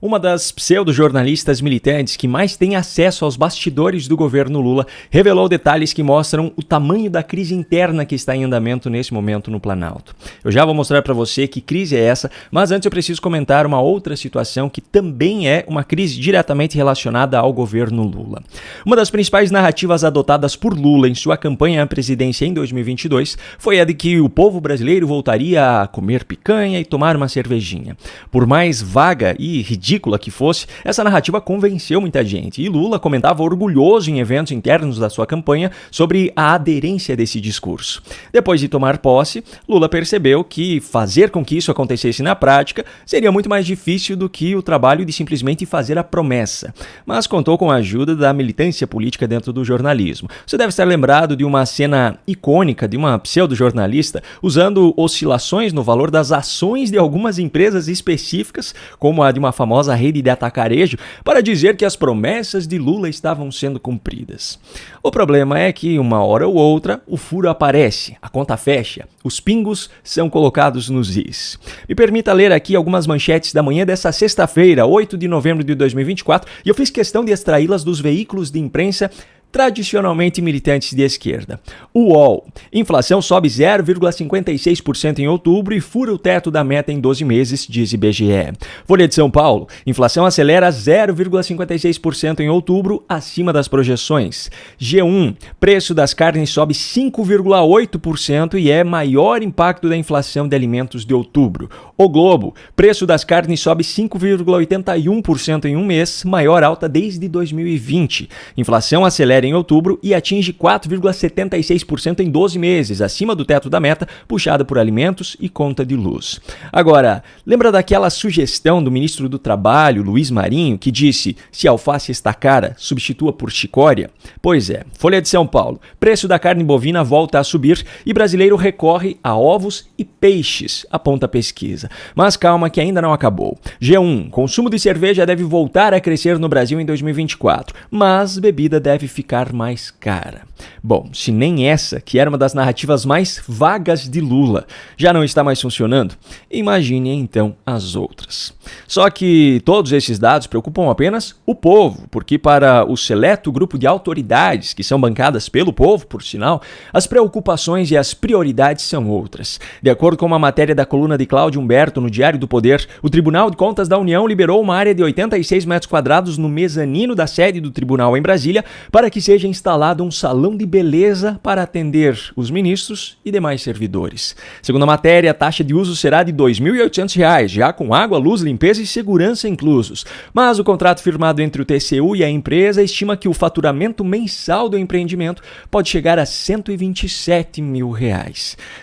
Uma das pseudo-jornalistas militantes que mais tem acesso aos bastidores do governo Lula revelou detalhes que mostram o tamanho da crise interna que está em andamento nesse momento no Planalto. Eu já vou mostrar para você que crise é essa, mas antes eu preciso comentar uma outra situação que também é uma crise diretamente relacionada ao governo Lula. Uma das principais narrativas adotadas por Lula em sua campanha à presidência em 2022 foi a de que o povo brasileiro voltaria a comer picanha e tomar uma cervejinha. Por mais vaga e ridícula que fosse, essa narrativa convenceu muita gente e Lula comentava orgulhoso em eventos internos da sua campanha sobre a aderência desse discurso. Depois de tomar posse, Lula percebeu que fazer com que isso acontecesse na prática seria muito mais difícil do que o trabalho de simplesmente fazer a promessa, mas contou com a ajuda da militância política dentro do jornalismo. Você deve estar lembrado de uma cena icônica de uma pseudo-jornalista usando oscilações no valor das ações de algumas empresas específicas, como a de uma famosa rede de atacarejo, para dizer que as promessas de Lula estavam sendo cumpridas. O problema é que, uma hora ou outra, o furo aparece, a conta fecha, os pingos são colocados nos is. Me permita ler aqui algumas manchetes da manhã dessa sexta-feira, 8 de novembro de 2024, e eu fiz questão de extraí-las dos veículos de imprensa tradicionalmente militantes de esquerda. O UOL. Inflação sobe 0,56% em outubro e fura o teto da meta em 12 meses, diz IBGE. Folha de São Paulo. Inflação acelera 0,56% em outubro, acima das projeções. G1. Preço das carnes sobe 5,8% e é maior impacto da inflação de alimentos de outubro. O Globo. Preço das carnes sobe 5,81% em um mês, maior alta desde 2020. Inflação acelera em outubro e atinge 4,76% em 12 meses, acima do teto da meta, puxada por alimentos e conta de luz. Agora, lembra daquela sugestão do ministro do Trabalho, Luiz Marinho, que disse: se a alface está cara, substitua por chicória? Pois é, Folha de São Paulo. Preço da carne bovina volta a subir e brasileiro recorre a ovos e peixes, aponta a pesquisa. Mas calma que ainda não acabou. G1. Consumo de cerveja deve voltar a crescer no Brasil em 2024, mas bebida deve ficar mais cara. Bom, se nem essa, que era uma das narrativas mais vagas de Lula, já não está mais funcionando, imagine então as outras. Só que todos esses dados preocupam apenas o povo, porque para o seleto grupo de autoridades que são bancadas pelo povo, por sinal, as preocupações e as prioridades são outras. De acordo com uma matéria da coluna de Cláudio Humberto no Diário do Poder, o Tribunal de Contas da União liberou uma área de 86 metros quadrados no mezanino da sede do tribunal em Brasília para que seja instalado um salão de beleza para atender os ministros e demais servidores. Segundo a matéria, a taxa de uso será de R$ 2.800, já com água, luz, limpeza e segurança inclusos. Mas o contrato firmado entre o TCU e a empresa estima que o faturamento mensal do empreendimento pode chegar a R$ 127 mil.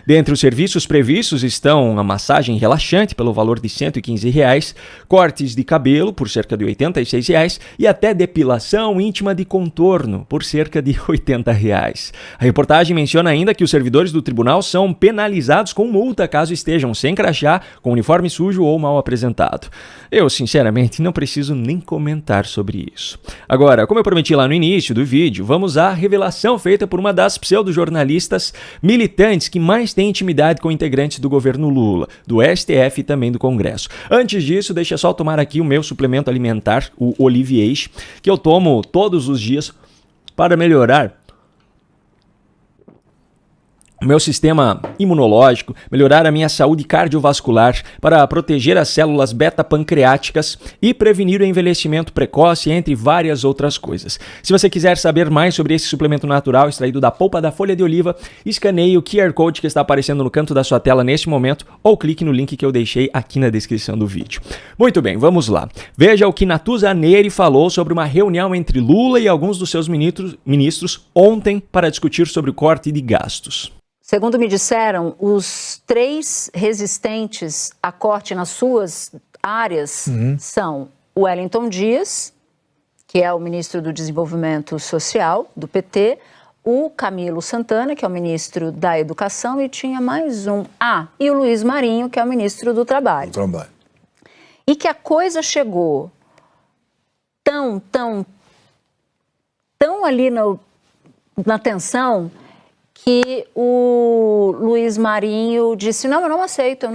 Dentre os serviços previstos estão a massagem relaxante pelo valor de R$ 115, cortes de cabelo por cerca de R$ 86 e até depilação íntima de contorno por cerca de R$ 80. A reportagem menciona ainda que os servidores do tribunal são penalizados com multa caso estejam sem crachá, com uniforme sujo ou mal apresentado. Eu, sinceramente, não preciso nem comentar sobre isso. Agora, como eu prometi lá no início do vídeo, vamos à revelação feita por uma das pseudo-jornalistas militantes que mais tem intimidade com integrantes do governo Lula, do STF e também do Congresso. Antes disso, deixa só tomar aqui o meu suplemento alimentar, o Olivier, que eu tomo todos os dias para melhorar o meu sistema imunológico, melhorar a minha saúde cardiovascular, para proteger as células beta-pancreáticas e prevenir o envelhecimento precoce, entre várias outras coisas. Se você quiser saber mais sobre esse suplemento natural extraído da polpa da folha de oliva, escaneie o QR Code que está aparecendo no canto da sua tela neste momento ou clique no link que eu deixei aqui na descrição do vídeo. Muito bem, vamos lá. Veja o que Natuza Neri falou sobre uma reunião entre Lula e alguns dos seus ministros ontem para discutir sobre o corte de gastos. Segundo me disseram, os 3 resistentes a corte nas suas áreas são o Wellington Dias, que é o ministro do Desenvolvimento Social, do PT, o Camilo Santana, que é o ministro da Educação, e tinha mais um. E o Luiz Marinho, que é o ministro do Trabalho. E que a coisa chegou tão ali na tensão, que o Luiz Marinho disse: não, eu não aceito.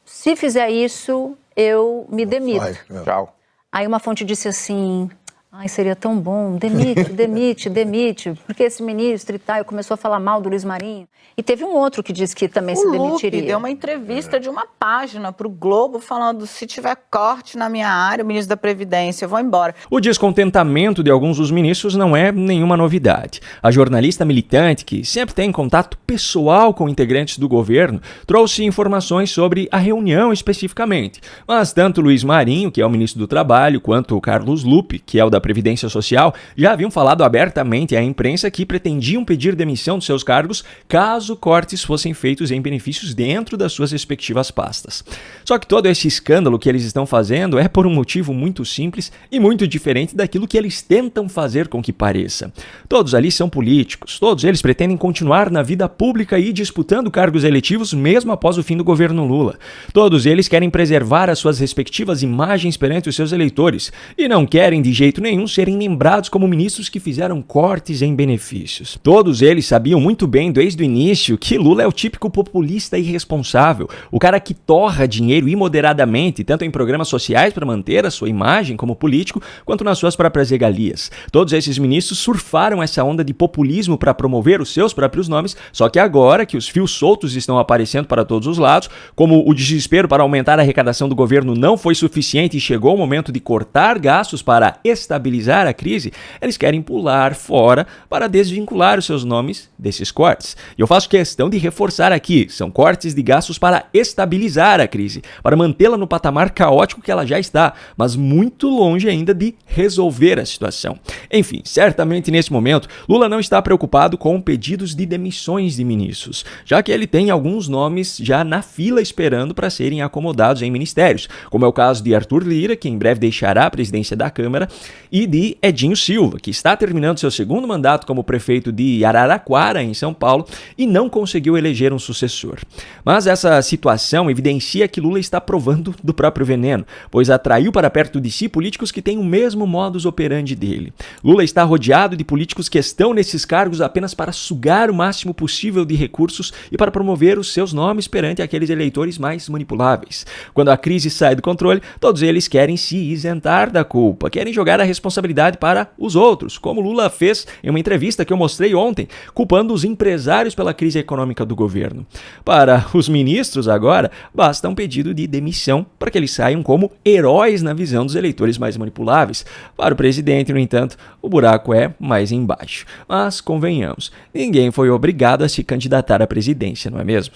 Se fizer isso, eu me demito. Tchau. Aí uma fonte disse assim, ai, seria tão bom, demite, porque esse ministro e tal, começou a falar mal do Luiz Marinho. E teve um outro que disse que também se demitiria. O Lupe deu uma entrevista de uma página para o Globo falando, se tiver corte na minha área, o ministro da Previdência, eu vou embora. O descontentamento de alguns dos ministros não é nenhuma novidade. A jornalista militante, que sempre tem contato pessoal com integrantes do governo, trouxe informações sobre a reunião especificamente. Mas tanto Luiz Marinho, que é o ministro do Trabalho, quanto o Carlos Lupe, que é o da Previdência Social, já haviam falado abertamente à imprensa que pretendiam pedir demissão de seus cargos caso cortes fossem feitos em benefícios dentro das suas respectivas pastas. Só que todo esse escândalo que eles estão fazendo é por um motivo muito simples e muito diferente daquilo que eles tentam fazer com que pareça. Todos ali são políticos, todos eles pretendem continuar na vida pública e disputando cargos eletivos mesmo após o fim do governo Lula. Todos eles querem preservar as suas respectivas imagens perante os seus eleitores e não querem de jeito nenhum serem lembrados como ministros que fizeram cortes em benefícios. Todos eles sabiam muito bem desde o início que Lula é o típico populista irresponsável, o cara que torra dinheiro imoderadamente, tanto em programas sociais para manter a sua imagem como político, quanto nas suas próprias regalias. Todos esses ministros surfaram essa onda de populismo para promover os seus próprios nomes, só que agora que os fios soltos estão aparecendo para todos os lados, como o desespero para aumentar a arrecadação do governo não foi suficiente e chegou o momento de cortar gastos para estabilizar a crise, eles querem pular fora para desvincular os seus nomes desses cortes. E eu faço questão de reforçar aqui, são cortes de gastos para estabilizar a crise, para mantê-la no patamar caótico que ela já está, mas muito longe ainda de resolver a situação. Enfim, certamente nesse momento, Lula não está preocupado com pedidos de demissões de ministros, já que ele tem alguns nomes já na fila esperando para serem acomodados em ministérios, como é o caso de Arthur Lira, que em breve deixará a presidência da Câmara, e de Edinho Silva, que está terminando seu segundo mandato como prefeito de Araraquara, em São Paulo, e não conseguiu eleger um sucessor. Mas essa situação evidencia que Lula está provando do próprio veneno, pois atraiu para perto de si políticos que têm o mesmo modus operandi dele. Lula está rodeado de políticos que estão nesses cargos apenas para sugar o máximo possível de recursos e para promover os seus nomes perante aqueles eleitores mais manipuláveis. Quando a crise sai do controle, todos eles querem se isentar da culpa, querem jogar a responsabilidade para os outros, como Lula fez em uma entrevista que eu mostrei ontem, culpando os empresários pela crise econômica do governo. Para os ministros agora, basta um pedido de demissão para que eles saiam como heróis na visão dos eleitores mais manipuláveis. Para o presidente, no entanto, o buraco é mais embaixo. Mas, convenhamos, ninguém foi obrigado a se candidatar à presidência, não é mesmo?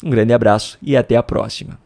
Um grande abraço e até a próxima.